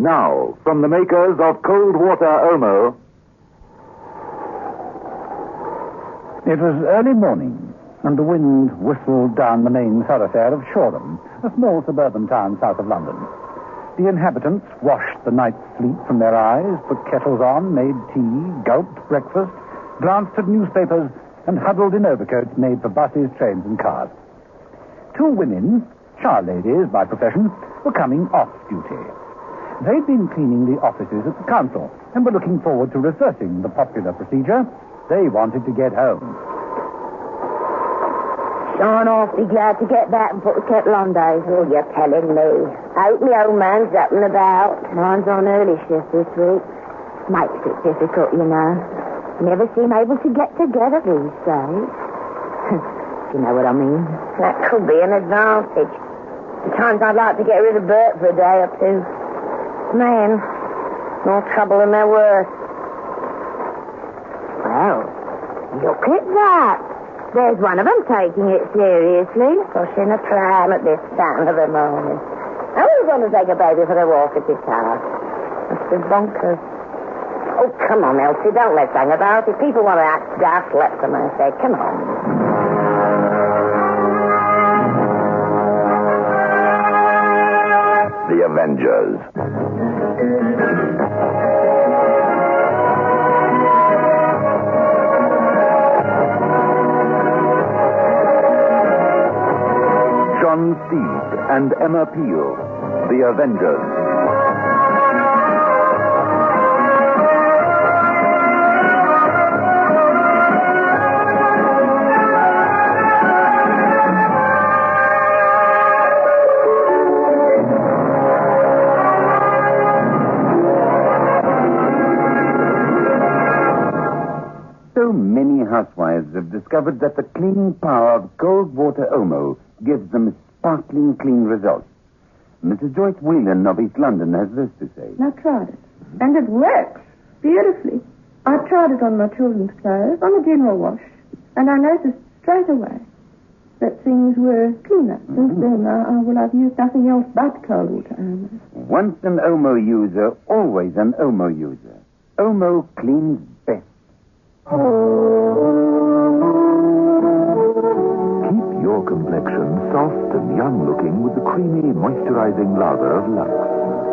Now, from the makers of Cold Water Omo. It was early morning, and the wind whistled down the main thoroughfare of Shoreham, a small suburban town south of London. The inhabitants washed the night's sleep from their eyes, put kettles on, made tea, gulped breakfast, glanced at newspapers, and huddled in overcoats made for buses, trains, and cars. Two women, char ladies by profession, were coming off duty. They'd been cleaning the offices at the council and were looking forward to reversing the popular procedure. They wanted to get home. I'm awfully glad to get back and put the kettle on, Dave. Oh, you're telling me. Hope my old man's up and about. Mine's on early shift this week. Makes it difficult, you know. Never seem able to get together these days. You know what I mean? That could be an advantage. Sometimes I'd like to get rid of Bert for a day or two. Man, more trouble than they're worth. Well, look at that. There's one of them taking it seriously, pushing a tram at this time of the morning. I was going to take a baby for a walk at his house. Must be bonkers. Oh, come on, Elsie, don't let's hang about. If people want to act daft, let them, I say. Come on. The Avengers. John Steed and Emma Peel, The Avengers. So many housewives have discovered that the cleaning power of Cold Water Omo gives them sparkling clean results. Mrs. Joyce Whelan of East London has this to say. I tried it, and it works beautifully. I tried it on my children's clothes, on a general wash, and I noticed straight away that things were cleaner. Since then, I've used nothing else but Cold Water Omo. Once an Omo user, always an Omo user. Omo cleans best. Keep your complexion soft and young-looking with the creamy, moisturizing lather of Lux.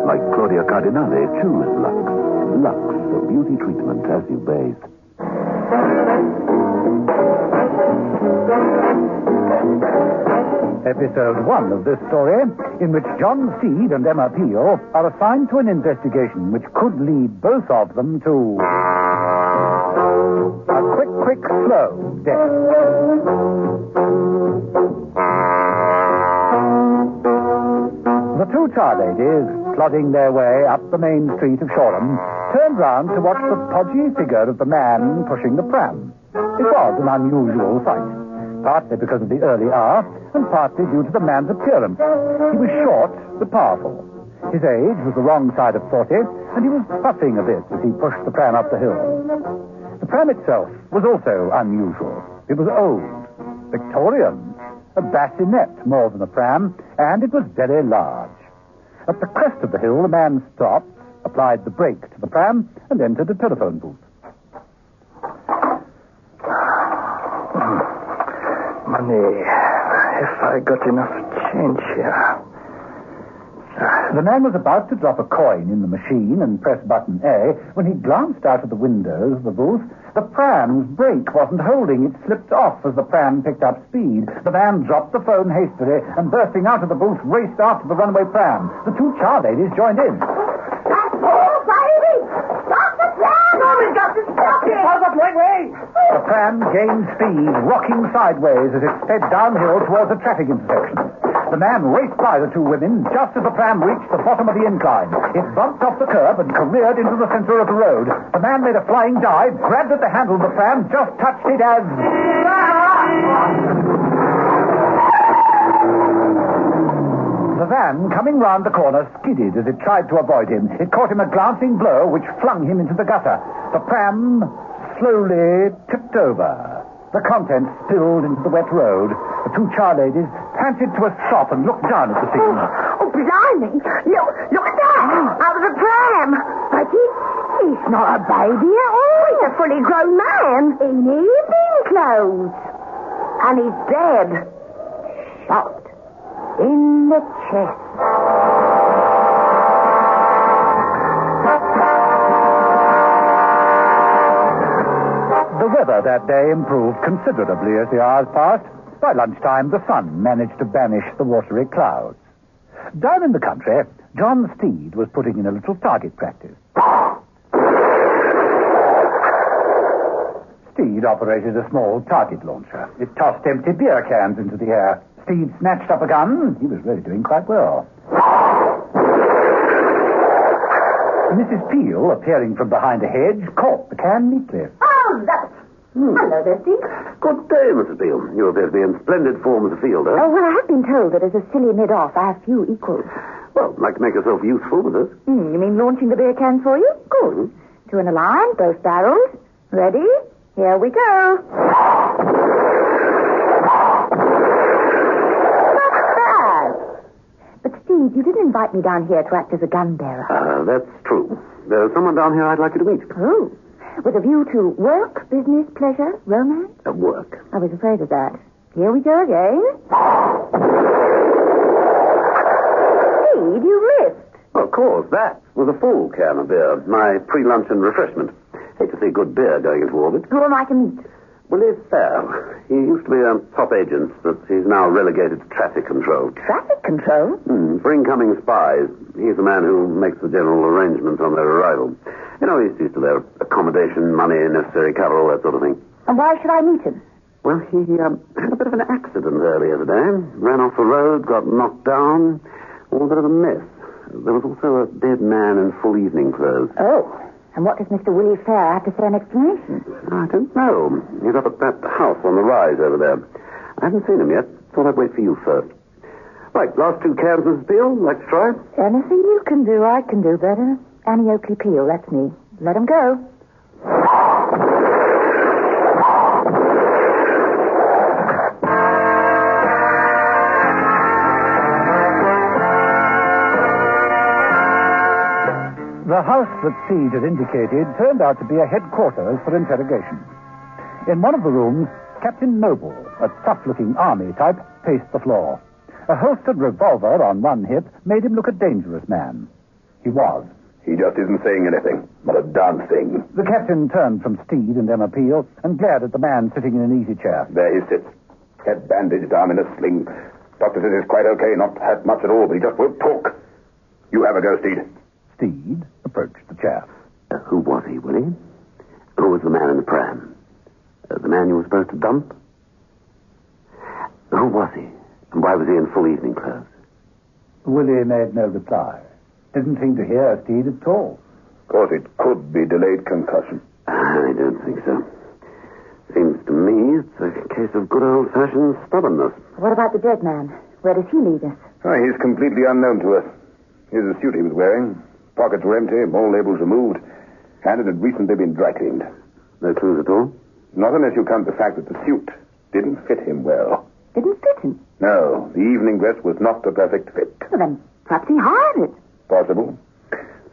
Like Claudia Cardinale, choose Lux. Lux for beauty treatment as you bathe. Episode 1 of this story, in which John Steed and Emma Peel are assigned to an investigation which could lead both of them to a quick, slow death. The two char ladies, plodding their way up the main street of Shoreham, turned round to watch the podgy figure of the man pushing the pram. It was an unusual sight, partly because of the early hour, and partly due to the man's appearance. He was short but powerful. His age was the wrong side of 40, and he was puffing a bit as he pushed the pram up the hill. The pram itself was also unusual. It was old, Victorian, a bassinet more than a pram, and it was very large. At the crest of the hill, the man stopped, applied the brake to the pram, and entered a telephone booth. Money. If I got enough change here. The man was about to drop a coin in the machine and press button A when he glanced out of the windows of the booth. The pram's brake wasn't holding. It slipped off as the pram picked up speed. The man dropped the phone hastily and, bursting out of the booth, raced after the runaway pram. The two char ladies joined in. That's all, baby! Stop the pram! Oh, we've got to stop it! Hold up, wait! The pram gained speed, rocking sideways as it sped downhill towards a traffic intersection. The man raced by the two women just as the pram reached the bottom of the incline. It bumped off the curb and careered into the center of the road. The man made a flying dive, grabbed at the handle of the pram, just touched it as... The van, coming round the corner, skidded as it tried to avoid him. It caught him a glancing blow which flung him into the gutter. The pram slowly tipped over. The contents spilled into the wet road. The two char ladies panted to a stop and looked down at the scene. Oh, Oh, blimey. Look at that. Out of the pram. But he's not a baby at all. He's a fully grown man. In evening clothes. And he's dead. Shot. In the chest. The weather that day improved considerably as the hours passed. By lunchtime, the sun managed to banish the watery clouds. Down in the country, John Steed was putting in a little target practice. Steed operated a small target launcher. It tossed empty beer cans into the air. Steed snatched up a gun. He was really doing quite well. Mrs. Peel, appearing from behind a hedge, caught the can neatly. Oh, that's... Hello there, Steve. Good day, Mrs. Peel. You appear to be in splendid form as a fielder. Oh, well, I have been told that as a silly mid-off, I have few equals. Well, like to make yourself useful with us. You mean launching the beer cans for you? Good. Two in a line, both barrels. Ready? Here we go. Not bad. But, Steve, you didn't invite me down here to act as a gun bearer. That's true. There's someone down here I'd like you to meet. Oh. With a view to work, business, pleasure, romance? Work. I was afraid of that. Here we go again. Steve, you missed. Of course, that was a full can of beer. My pre-luncheon refreshment. Hate to see good beer going into orbit. Who am I to meet? Willie Fair. He used to be a top agent, but he's now relegated to traffic control. Traffic control? For incoming spies. He's the man who makes the general arrangements on their arrival. You know, he's used to their accommodation, money, necessary cover, all that sort of thing. And why should I meet him? Well, he had a bit of an accident earlier today. Ran off the road, got knocked down. All a bit of a mess. There was also a dead man in full evening clothes. Oh. And what does Mr. Willie Fair have to say in explanation? I don't know. He's up at that house on the rise over there. I haven't seen him yet. Thought I'd wait for you first. Right, last two cans, Mrs. Peel. Like to try? Anything you can do, I can do better. Annie Oakley Peel, that's me. Let him go. The house that Steed had indicated turned out to be a headquarters for interrogation. In one of the rooms, Captain Noble, a tough-looking army type, paced the floor. A holstered revolver on one hip made him look a dangerous man. He was. He just isn't saying anything, not a darn thing. The captain turned from Steed and Emma Peel and glared at the man sitting in an easy chair. There he sits, head bandaged, arm in a sling. Doctor says he's quite okay, not hurt much at all, but he just won't talk. You have a go, Steed. Steed approached the chair. Who was he, Willie? Who was the man in the pram? The man you were supposed to dump? Who was he? And why was he in full evening clothes? Willie made no reply. Didn't seem to hear Steed at all. Of course, it could be delayed concussion. I don't think so. Seems to me it's a case of good old-fashioned stubbornness. What about the dead man? Where does he lead us? Oh, he's completely unknown to us. Here's the suit he was wearing. Pockets were empty, all labels removed, and it had recently been dry cleaned. No clues at all? Not unless you count the fact that the suit didn't fit him well. Didn't fit him? No, the evening dress was not the perfect fit. Well, then, perhaps he hired it. Possible.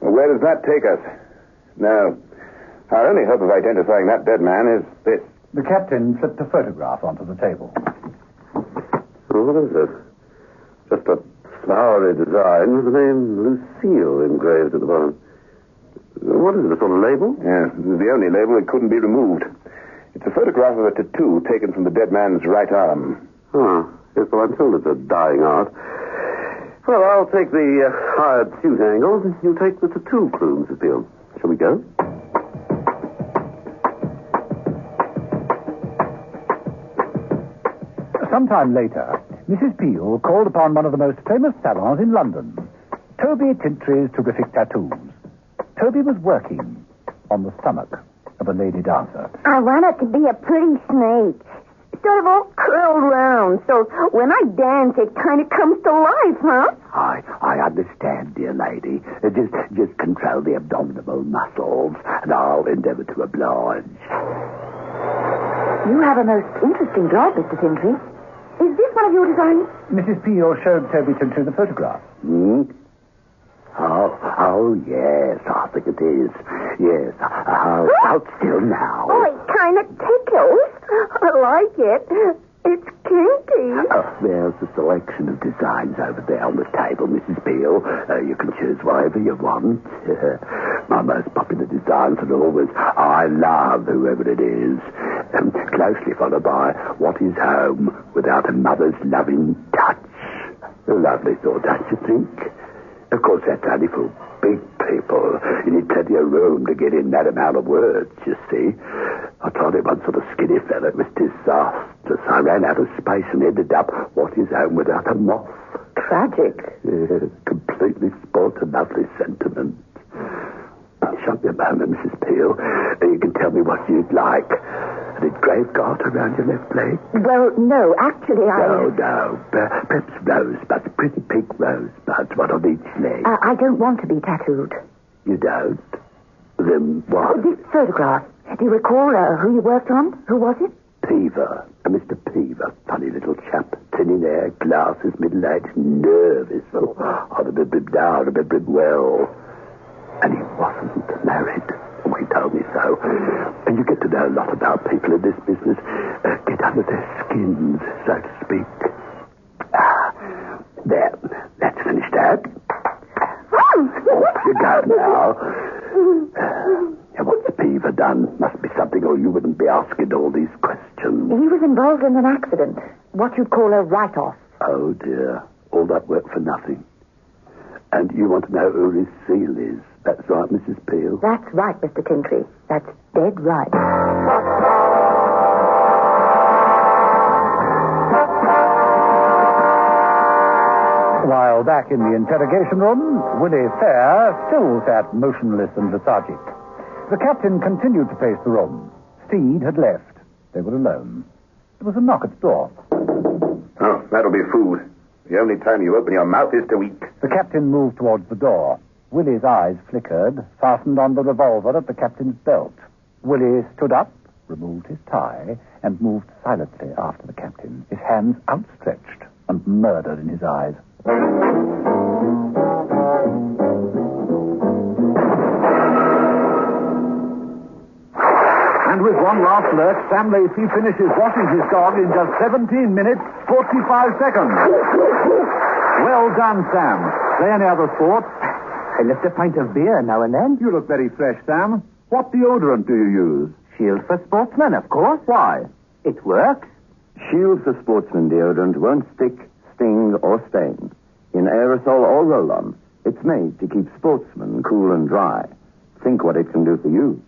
Well, where does that take us? Now, our only hope of identifying that dead man is this. The captain flipped a photograph onto the table. Oh, what is this? Just a flowery design with the name Lucille engraved at the bottom. What is it, a sort of label? Yes, this is the only label that couldn't be removed. It's a photograph of a tattoo taken from the dead man's right arm. Oh, yes, well, I'm told it's a dying art. Well, I'll take the hired suit angle. You take the tattoo clue, Mrs. Peel. Shall we go? Sometime later, Mrs. Peel called upon one of the most famous salons in London, Toby Tintry's Terrific Tattoos. Toby was working on the stomach of a lady dancer. I want it to be a pretty snake. Sort of all curled round, so when I dance, it kind of comes to life, huh? I understand, dear lady. Just control the abdominal muscles, and I'll endeavor to oblige. You have a most interesting job, Mr. Tintry. Is this one of your designs? Mrs. Peel showed Toby to the photograph. Oh, yes, I think it is. Yes, hold still now. Oh, it kind of tickles. I like it. It's kinky. There's a selection of designs over there on the table, Mrs. Peel. You can choose whatever you want. My most popular designs are always I love whoever it is. Closely followed by what is home without a mother's loving touch. A lovely thought, don't you think? Of course, that's only for big people. You need plenty of room to get in that amount of words, you see. I tried it once on a skinny fella. It was too soft. So I ran out of space and ended up what is home without a moth. Tragic. Yeah, completely spoilt a lovely sentiment. Shut me a moment, Mrs. Peel. You can tell me what you'd like. An engraved garter around your left leg? Well, no, actually, No. Perhaps rosebuds, pretty pink rosebuds, one on each leg. I don't want to be tattooed. You don't? Then what? This photograph. Do you recall who you worked on? Who was it? Peaver. Mr. Peaver. Funny little chap. Thinning hair, glasses, middle-aged, nervous. Oh, I remember him now. I remember him well. And he wasn't married. He told me so. And you get to know a lot about people in this business. Get under their skins, so to speak. There. Let's finish that. Off you go now. What's Peaver done? Must be something or you wouldn't be asking all these questions. He was involved in an accident. What you'd call a write-off. Oh, dear. All that work for nothing. And you want to know who his seal is. That's right, Mrs. Peel. That's right, Mr. Kintry. That's dead right. While back in the interrogation room, Willie Fair still sat motionless and lethargic. The captain continued to pace the room. Steed had left. They were alone. There was a knock at the door. Oh, that'll be food. The only time you open your mouth is to eat. The captain moved towards the door. Willie's eyes flickered, fastened on the revolver at the captain's belt. Willie stood up, removed his tie, and moved silently after the captain, his hands outstretched and murder in his eyes. And with one last lurch, Sam Lacey finishes washing his dog in just 17 minutes, 45 seconds. Well done, Sam. Play any other sport? I lift a pint of beer now and then. You look very fresh, Sam. What deodorant do you use? Shield for sportsmen, of course. Why? It works. Shield for Sportsman deodorant won't stick, sting, or stain. In aerosol or roll-on, it's made to keep sportsmen cool and dry. Think what it can do for you.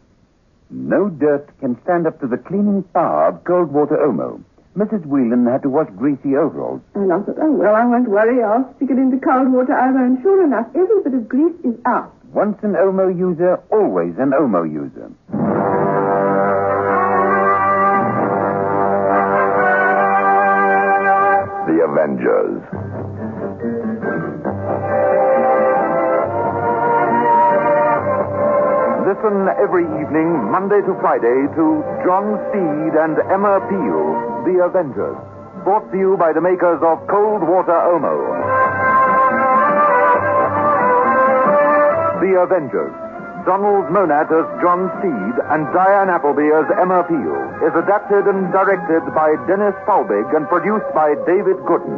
No dirt can stand up to the cleaning power of cold water Omo. Mrs. Whelan had to wash greasy overalls. And I thought, oh, well, I won't worry. I'll stick it into cold water over, and sure enough, every bit of grease is out. Once an Omo user, always an Omo user. The Avengers. Listen every evening, Monday to Friday, to John Steed and Emma Peel, The Avengers. Brought to you by the makers of Cold Water Omo. The Avengers. Donald Monat as John Steed and Diane Appleby as Emma Peel is adapted and directed by Dennis Falbig and produced by David Gooden.